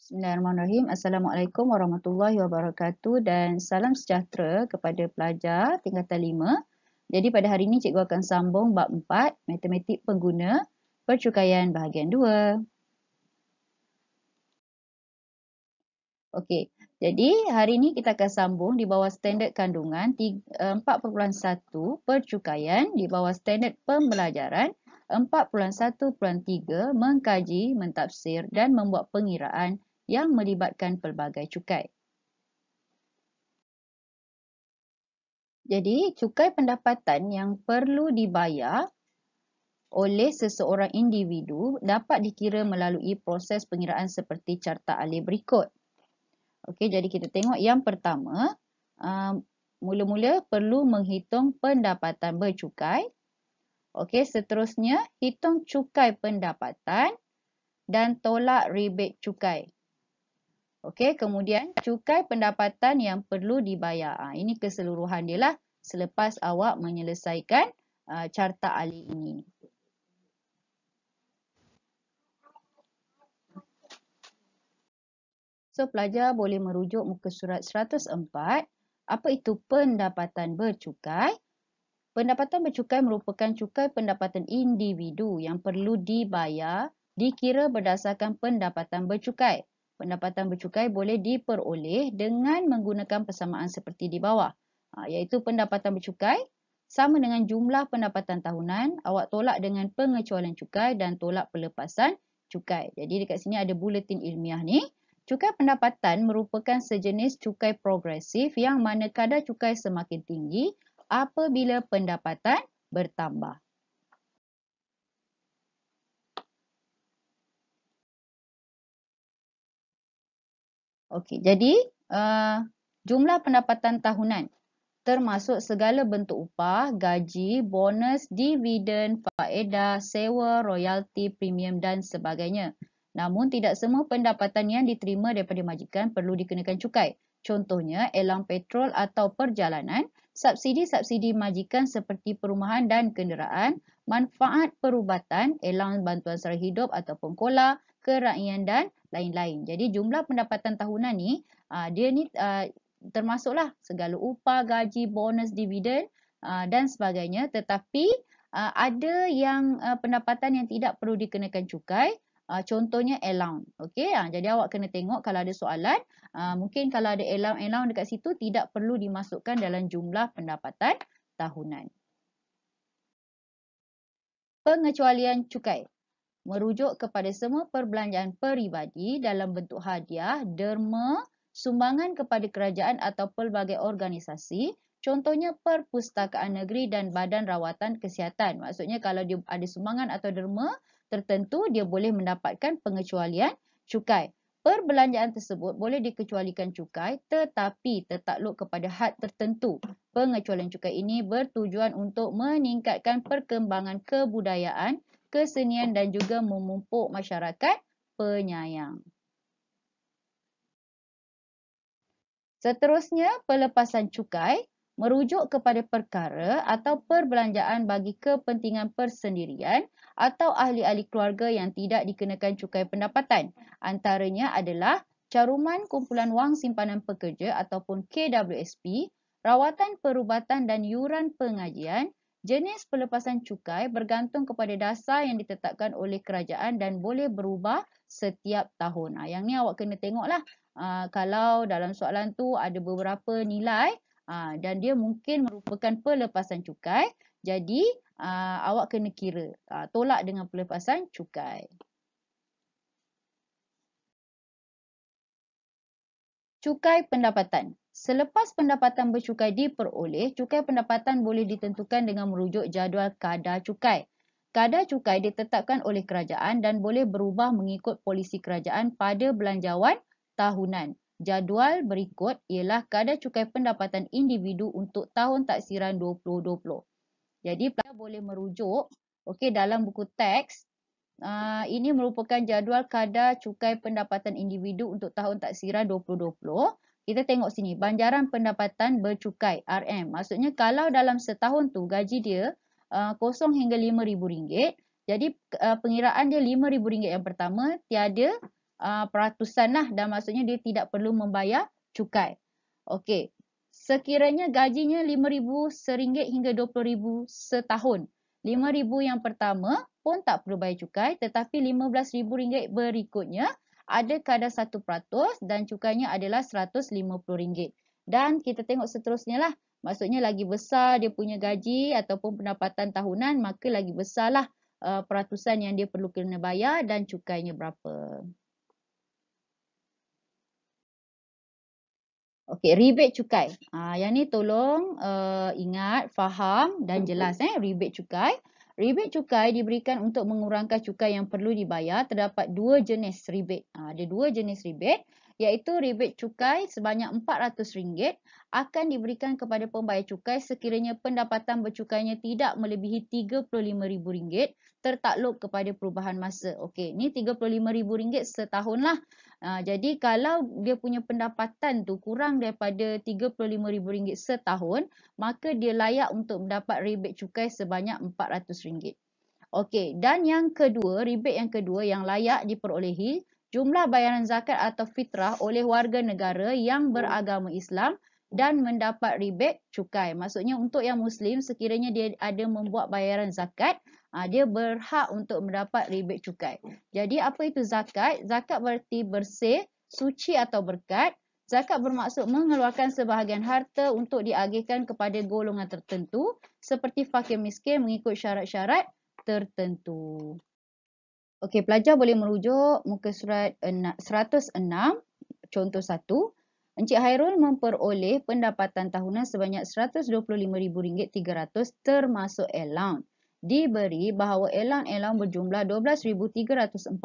Bismillahirrahmanirrahim. Assalamualaikum warahmatullahi wabarakatuh dan salam sejahtera kepada pelajar tingkatan 5. Jadi pada hari ini cikgu akan sambung bab 4, matematik pengguna, percukaian bahagian 2. Okey, jadi hari ini kita akan sambung di bawah standard kandungan 4.1 percukaian di bawah standard pembelajaran 4.1.3 mengkaji, mentafsir dan membuat pengiraan yang melibatkan pelbagai cukai. Jadi, cukai pendapatan yang perlu dibayar oleh seseorang individu dapat dikira melalui proses pengiraan seperti carta alih berikut. Okey, jadi kita tengok yang pertama, mula-mula perlu menghitung pendapatan bercukai. Okey, seterusnya hitung cukai pendapatan dan tolak rebate cukai. Okey, kemudian cukai pendapatan yang perlu dibayar. Ini keseluruhan dia lah selepas awak menyelesaikan carta alih ini. So, pelajar boleh merujuk muka surat 104. Apa itu pendapatan bercukai? Pendapatan bercukai merupakan cukai pendapatan individu yang perlu dibayar dikira berdasarkan pendapatan bercukai. Pendapatan bercukai boleh diperoleh dengan menggunakan persamaan seperti di bawah. Iaitu pendapatan bercukai sama dengan jumlah pendapatan tahunan, awak tolak dengan pengecualian cukai dan tolak pelepasan cukai. Jadi dekat sini ada buletin ilmiah ni. Cukai pendapatan merupakan sejenis cukai progresif yang mana kadar cukai semakin tinggi apabila pendapatan bertambah. Okey, jadi jumlah pendapatan tahunan termasuk segala bentuk upah, gaji, bonus, dividen, faedah, sewa, royalti, premium dan sebagainya. Namun tidak semua pendapatan yang diterima daripada majikan perlu dikenakan cukai. Contohnya, elang petrol atau perjalanan, subsidi-subsidi majikan seperti perumahan dan kenderaan, manfaat perubatan, elang bantuan sara hidup ataupun KOLA, kerakyatan dan lain-lain. Jadi jumlah pendapatan tahunan ni, dia ni termasuklah segala upah, gaji, bonus, dividen dan sebagainya. Tetapi ada yang pendapatan yang tidak perlu dikenakan cukai. Contohnya allowance. Okey, jadi awak kena tengok kalau ada soalan, mungkin kalau ada allowance dekat situ tidak perlu dimasukkan dalam jumlah pendapatan tahunan. Pengecualian cukai merujuk kepada semua perbelanjaan peribadi dalam bentuk hadiah, derma, sumbangan kepada kerajaan atau pelbagai organisasi, contohnya perpustakaan negeri dan badan rawatan kesihatan. Maksudnya kalau dia ada sumbangan atau derma tertentu, dia boleh mendapatkan pengecualian cukai. Perbelanjaan tersebut boleh dikecualikan cukai tetapi tertakluk kepada had tertentu. Pengecualian cukai ini bertujuan untuk meningkatkan perkembangan kebudayaan, kesenian dan juga memupuk masyarakat penyayang. Seterusnya, pelepasan cukai merujuk kepada perkara atau perbelanjaan bagi kepentingan persendirian atau ahli-ahli keluarga yang tidak dikenakan cukai pendapatan. Antaranya adalah caruman kumpulan wang simpanan pekerja ataupun KWSP, rawatan perubatan dan yuran pengajian. Jenis pelepasan cukai bergantung kepada dasar yang ditetapkan oleh kerajaan dan boleh berubah setiap tahun. Yang ni awak kena tengoklah. Kalau dalam soalan tu ada beberapa nilai dan dia mungkin merupakan pelepasan cukai, jadi awak kena kira tolak dengan pelepasan cukai. Cukai pendapatan. Selepas pendapatan bercukai diperoleh, cukai pendapatan boleh ditentukan dengan merujuk jadual kadar cukai. Kadar cukai ditetapkan oleh kerajaan dan boleh berubah mengikut polisi kerajaan pada belanjawan tahunan. Jadual berikut ialah kadar cukai pendapatan individu untuk tahun taksiran 2020. Jadi pelajar boleh merujuk dalam buku teks. Ini merupakan jadual kadar cukai pendapatan individu untuk tahun taksiran 2020. Kita tengok sini, banjaran pendapatan bercukai RM. Maksudnya kalau dalam setahun tu gaji dia kosong hingga RM5,000. Jadi pengiraan dia RM5,000 yang pertama tiada peratusan lah, dan maksudnya dia tidak perlu membayar cukai. Okey. Sekiranya gajinya RM5,000 hingga RM20,000 setahun. RM5,000 yang pertama pun tak perlu bayar cukai, tetapi RM15,000 berikutnya ada kadar 1% dan cukainya adalah RM150. Dan kita tengok seterusnya lah. Maksudnya lagi besar dia punya gaji ataupun pendapatan tahunan, maka lagi besarlah peratusan yang dia perlu kena bayar dan cukainya berapa. Okey, rebate cukai. Yang ni tolong ingat, faham dan jelas. Rebate cukai. Rebate cukai diberikan untuk mengurangkan cukai yang perlu dibayar. Terdapat dua jenis rebate. Ada dua jenis rebate, iaitu rebate cukai sebanyak RM400 akan diberikan kepada pembayar cukai sekiranya pendapatan bercukainya tidak melebihi RM35,000 tertakluk kepada perubahan masa. Okey, ni RM35,000 setahun lah. Jadi kalau dia punya pendapatan tu kurang daripada RM35,000 setahun, maka dia layak untuk mendapat rebate cukai sebanyak RM400. Okey, dan yang kedua, rebate yang kedua yang layak diperolehi, jumlah bayaran zakat atau fitrah oleh warga negara yang beragama Islam dan mendapat rebate cukai. Maksudnya untuk yang Muslim, sekiranya dia ada membuat bayaran zakat, dia berhak untuk mendapat rebate cukai. Jadi apa itu zakat? Zakat berarti bersih, suci atau berkat. Zakat bermaksud mengeluarkan sebahagian harta untuk diagihkan kepada golongan tertentu seperti fakir miskin mengikut syarat-syarat tertentu. Okey, pelajar boleh merujuk muka surat 106, contoh 1. Encik Hairul memperoleh pendapatan tahunan sebanyak RM125,300 termasuk allowance. Diberi bahawa allowance berjumlah RM12,340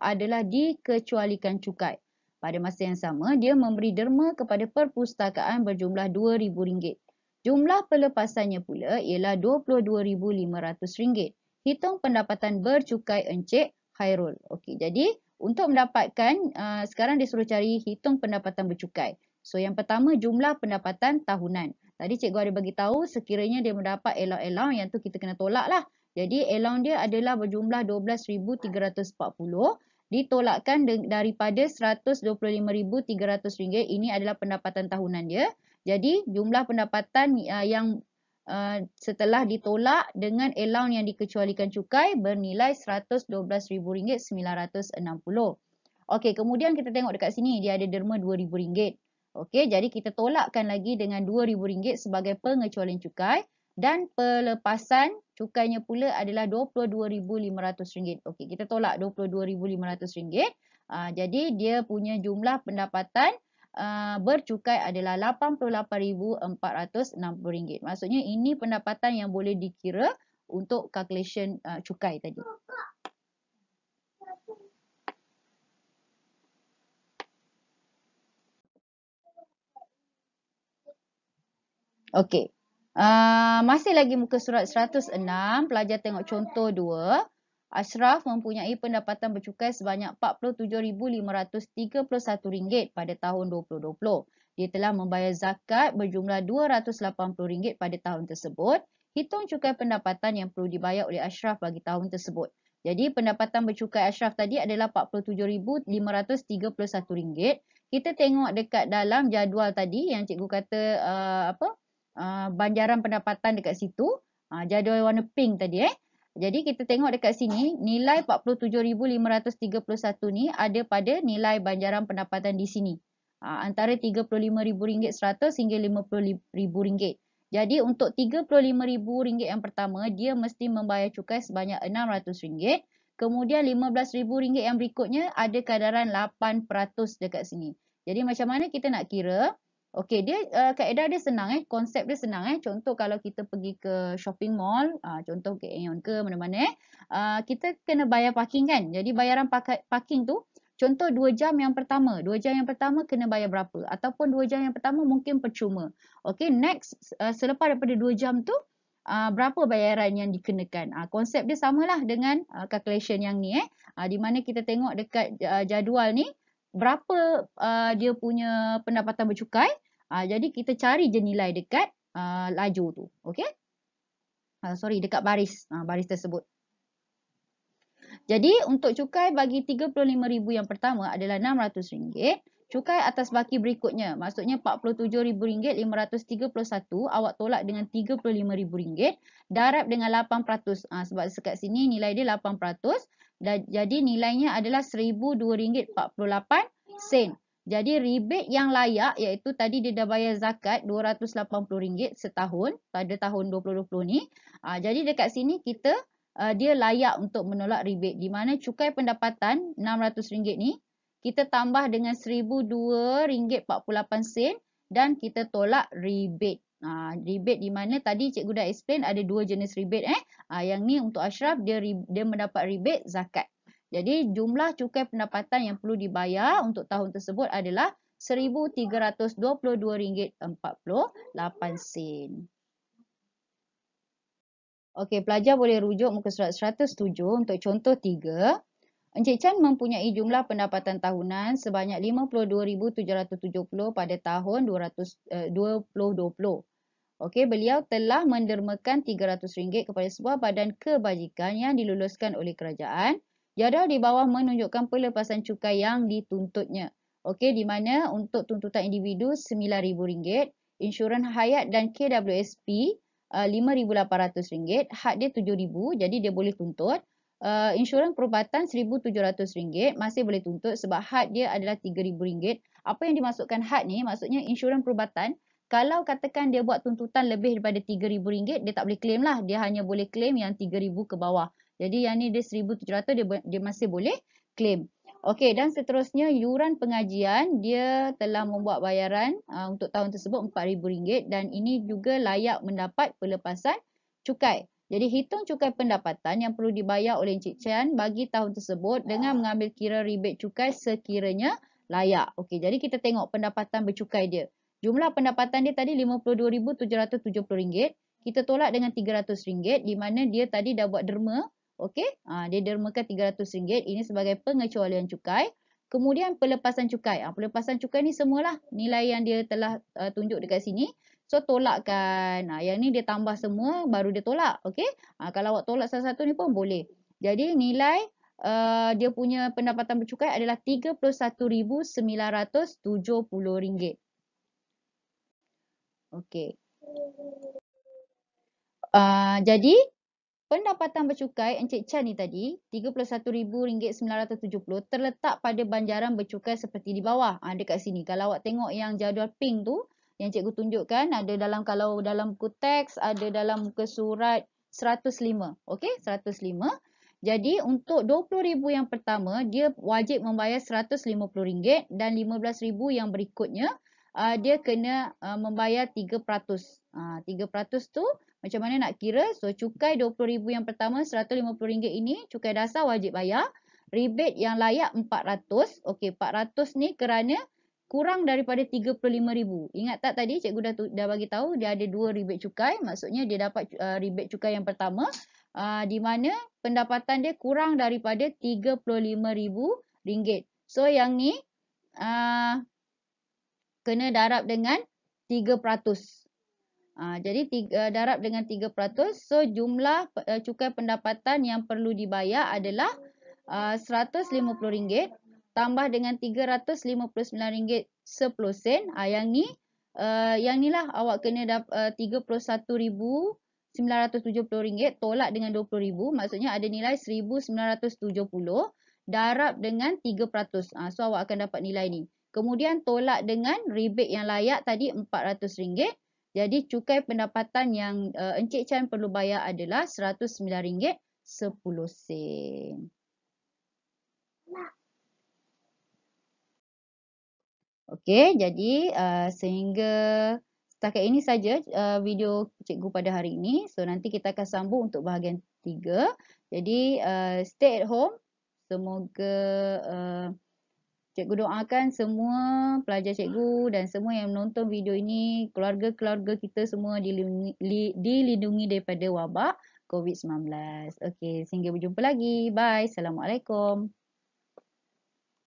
adalah dikecualikan cukai. Pada masa yang sama, dia memberi derma kepada perpustakaan berjumlah RM2,000. Jumlah pelepasannya pula ialah RM22,500. Hitung pendapatan bercukai Encik Hairul. Okey, jadi untuk mendapatkan, sekarang dia suruh cari hitung pendapatan bercukai. So, yang pertama jumlah pendapatan tahunan. Tadi cikgu ada bagi tahu sekiranya dia mendapat allowance, yang tu kita kena tolak lah. Jadi allowance dia adalah berjumlah RM12,340 ditolakkan daripada RM125,300. Ini adalah pendapatan tahunan dia. Jadi jumlah pendapatan yang setelah ditolak dengan allowance yang dikecualikan cukai bernilai RM112,960. Okey, kemudian kita tengok dekat sini dia ada derma RM2,000. Okey, jadi kita tolakkan lagi dengan RM2,000 sebagai pengecualian cukai dan pelepasan cukainya pula adalah RM22,500. Okey, kita tolak RM22,500. Jadi dia punya jumlah pendapatan bercukai adalah RM88,460. Maksudnya ini pendapatan yang boleh dikira untuk calculation cukai tadi. Okey. Masih lagi muka surat 106, pelajar tengok contoh 2. Ashraf mempunyai pendapatan bercukai sebanyak RM47,531 pada tahun 2020. Dia telah membayar zakat berjumlah RM280 pada tahun tersebut. Hitung cukai pendapatan yang perlu dibayar oleh Ashraf bagi tahun tersebut. Jadi pendapatan bercukai Ashraf tadi adalah RM47,531. Kita tengok dekat dalam jadual tadi yang cikgu kata banjaran pendapatan dekat situ. Jadual warna pink tadi. Jadi kita tengok dekat sini, nilai RM47,531 ni ada pada nilai banjaran pendapatan di sini. Antara RM35,100 hingga RM50,000. Jadi untuk RM35,000 yang pertama, dia mesti membayar cukai sebanyak RM600. Kemudian RM15,000 yang berikutnya ada kadaran 8% dekat sini. Jadi macam mana kita nak kira? Okey, dia kaedah dia senang konsep dia senang Contoh kalau kita pergi ke shopping mall, contoh ke Aeon ke mana-mana kita kena bayar parking kan. Jadi bayaran parking tu contoh 2 jam yang pertama. 2 jam yang pertama kena bayar berapa? Ataupun 2 jam yang pertama mungkin percuma. Okey, next selepas daripada 2 jam tu berapa bayaran yang dikenakan. Konsep dia samalah dengan calculation yang ni di mana kita tengok dekat jadual ni berapa dia punya pendapatan bercukai. Jadi kita cari je nilai dekat laju tu. Okey? Sorry, dekat baris baris tersebut. Jadi untuk cukai bagi RM35,000 yang pertama adalah RM600. Cukai atas baki berikutnya, maksudnya RM47,531, awak tolak dengan RM35,000, darab dengan 8%. Sebab sekat sini nilai dia 8%, jadi nilainya adalah RM1,002.48. Jadi rebate yang layak iaitu tadi dia dah bayar zakat RM280 setahun pada tahun 2020 ni. Jadi dekat sini kita dia layak untuk menolak rebate, di mana cukai pendapatan RM600 ni kita tambah dengan RM1,002.48 dan kita tolak rebate. Rebate di mana tadi cikgu dah explain ada dua jenis rebate. Yang ni untuk Ashraf dia mendapat rebate zakat. Jadi jumlah cukai pendapatan yang perlu dibayar untuk tahun tersebut adalah RM1,322.48. Okey, pelajar boleh rujuk muka surat 107 untuk contoh 3. Encik Chan mempunyai jumlah pendapatan tahunan sebanyak RM52,770 pada tahun 2020. Okey, beliau telah mendermakan RM300 kepada sebuah badan kebajikan yang diluluskan oleh kerajaan. Jadual di bawah menunjukkan pelepasan cukai yang dituntutnya. Okey, di mana untuk tuntutan individu RM9,000, insurans hayat dan KWSP RM5,800, had dia RM7,000, jadi dia boleh tuntut. Insurans perubatan RM1,700 masih boleh tuntut sebab had dia adalah RM3,000. Apa yang dimasukkan had ni, maksudnya insurans perubatan, kalau katakan dia buat tuntutan lebih daripada RM3,000, dia tak boleh claim lah. Dia hanya boleh claim yang RM3,000 ke bawah. Jadi yang ni dia RM1,700, dia masih boleh claim. Okey, dan seterusnya yuran pengajian, dia telah membuat bayaran untuk tahun tersebut RM4,000 dan ini juga layak mendapat pelepasan cukai. Jadi hitung cukai pendapatan yang perlu dibayar oleh Encik Chan bagi tahun tersebut dengan mengambil kira rebate cukai sekiranya layak. Okey, jadi kita tengok pendapatan bercukai dia. Jumlah pendapatan dia tadi RM52,770. Kita tolak dengan RM300 di mana dia tadi dah buat derma. Okey, dia dermakan RM300. Ini sebagai pengecualian cukai. Kemudian pelepasan cukai. Pelepasan cukai ni semualah nilai yang dia telah tunjuk dekat sini. So tolakkan. Yang ni dia tambah semua baru dia tolak. Okey. Kalau awak tolak salah satu ni pun boleh. Jadi nilai dia punya pendapatan bercukai adalah RM31,970. Okey. Jadi pendapatan bercukai Encik Chan ni tadi RM31,970 terletak pada banjaran bercukai seperti di bawah. Dekat sini. Kalau awak tengok yang jadual pink tu yang cikgu tunjukkan, ada dalam, kalau dalam buku teks, ada dalam muka surat 105. Okey, 105. Jadi untuk RM20,000 yang pertama dia wajib membayar RM150 dan RM15,000 yang berikutnya dia kena membayar 3%. 3% tu macam mana nak kira? So cukai RM20,000 yang pertama RM150 ini cukai dasar wajib bayar. Rebate yang layak RM400. Okey, RM400 ni kerana kurang daripada RM35,000. Ingat tak tadi cikgu dah bagi tahu dia ada dua rebate cukai. Maksudnya dia dapat rebate cukai yang pertama di mana pendapatan dia kurang daripada RM35,000. So yang ni kena darab dengan 3%. Jadi darab dengan 3%. So jumlah cukai pendapatan yang perlu dibayar adalah RM150 tambah dengan RM359.10. Yang ni lah awak kena RM31,970 tolak dengan RM20,000. Maksudnya ada nilai RM1,970 darab dengan 3%. So awak akan dapat nilai ni. Kemudian tolak dengan rebate yang layak tadi RM400. Jadi cukai pendapatan yang Encik Chan perlu bayar adalah RM109.10. Okey, jadi sehingga setakat ini saja video cikgu pada hari ini. So nanti kita akan sambung untuk bahagian 3. Jadi stay at home. Semoga cikgu doakan semua pelajar cikgu dan semua yang menonton video ini, keluarga-keluarga kita semua dilindungi daripada wabak COVID-19. Okey, sehingga berjumpa lagi. Bye. Assalamualaikum.